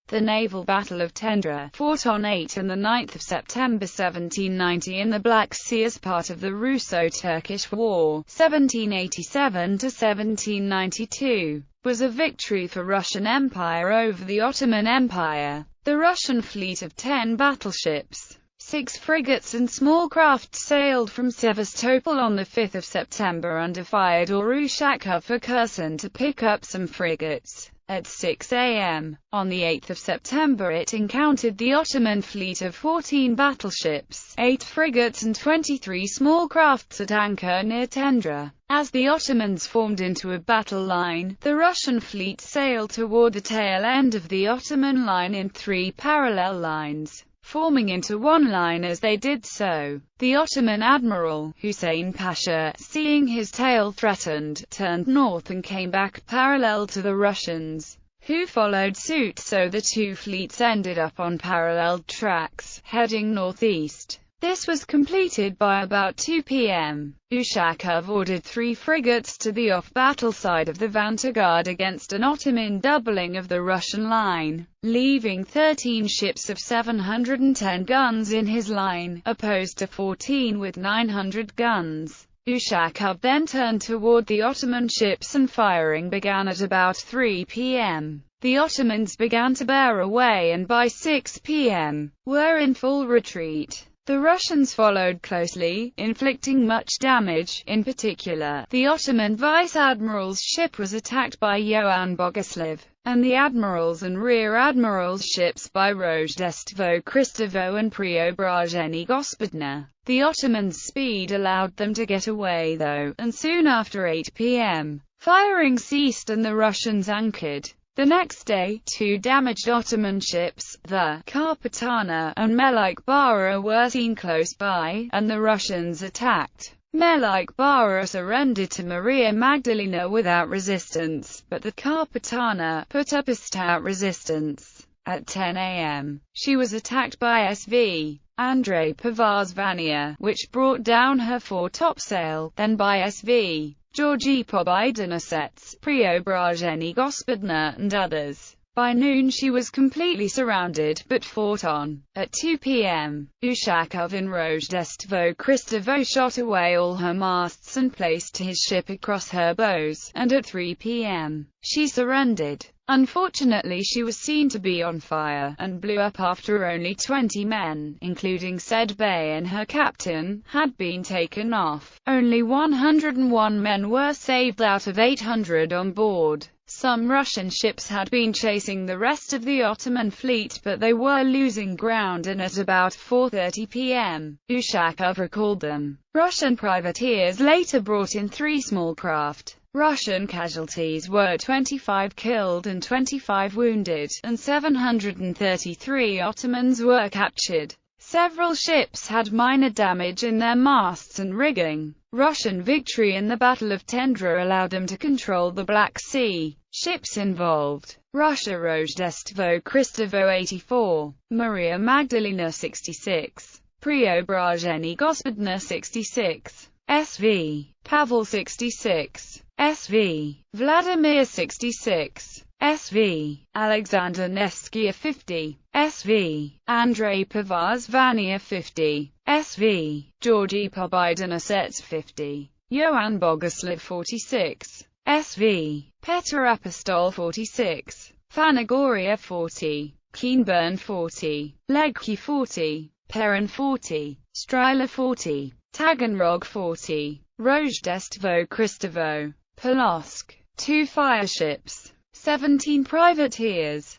The naval Battle of Tendra, fought on 8 and 9 September 1790 in the Black Sea as part of the Russo-Turkish War, 1787–1792, was a victory for Russian Empire over the Ottoman Empire. The Russian fleet of 10 battleships, 6 frigates and small craft sailed from Sevastopol on 5 September under Fyodor Ushakov for Kherson to pick up some frigates. At 6 a.m. on 8 September it encountered the Ottoman fleet of 14 battleships, 8 frigates and 23 small crafts at anchor near Tendra. As the Ottomans formed into a battle line, the Russian fleet sailed toward the tail end of the Ottoman line in 3 parallel lines, forming into one line as they did so. The Ottoman admiral, Hüseyin Pasha, seeing his tail threatened, turned north and came back parallel to the Russians, who followed suit, so the two fleets ended up on parallel tracks, heading northeast. This was completed by about 2 p.m. Ushakov ordered 3 frigates to the off-battle side of the van to guard against an Ottoman doubling of the Russian line, leaving 13 ships of 710 guns in his line, opposed to 14 with 900 guns. Ushakov then turned toward the Ottoman ships and firing began at about 3 p.m. The Ottomans began to bear away and by 6 p.m. were in full retreat. The Russians followed closely, inflicting much damage. In particular, the Ottoman vice-admiral's ship was attacked by Ioan Bogoslav, and the admiral's and rear admiral's ships by Rojdestvo Kristovo and Preobrazheny Gospodina. The Ottomans' speed allowed them to get away though, and soon after 8 p.m., firing ceased and the Russians anchored. The next day, 2 damaged Ottoman ships, the Karpatana and Melik Bara, were seen close by, and the Russians attacked. Melik Bara surrendered to Maria Magdalena without resistance, but the Karpatana put up a stout resistance. At 10 a.m., she was attacked by SV Andrei Pavazvania, which brought down her fore-topsail, then by SV Georgy Pobyedonosets, Preobrazheny Gospodina, and others. By noon she was completely surrounded, but fought on. At 2 p.m., Ushakov in Rojdestvo Kristovo shot away all her masts and placed his ship across her bows, and at 3 p.m., she surrendered. Unfortunately she was seen to be on fire, and blew up after only 20 men, including said Bey and her captain, had been taken off. Only 101 men were saved out of 800 on board. Some Russian ships had been chasing the rest of the Ottoman fleet, but they were losing ground, and at about 4:30 p.m., Ushakov recalled them. Russian privateers later brought in 3 small craft. Russian casualties were 25 killed and 25 wounded, and 733 Ottomans were captured. Several ships had minor damage in their masts and rigging. Russian victory in the Battle of Tendra allowed them to control the Black Sea. Ships involved: Russia Rojdestvo Kristovo 84, Maria Magdalena 66, Preobrazheny Gospodina 66, SV Pavel 66, SV Vladimir 66, SV Alexander Nevsky 50, SV Andrei Pavazvania 50, SV Georgy Pobyedonosets 50, Ioan Bogoslav 46, SV Petr Apostol 46, Fanagoria 40, Keenburn 40, Legki 40, Perrin 40, Strila 40, Taganrog 40, Rojdestvo Kristovo, Polosk, 2 fireships, 17 privateers,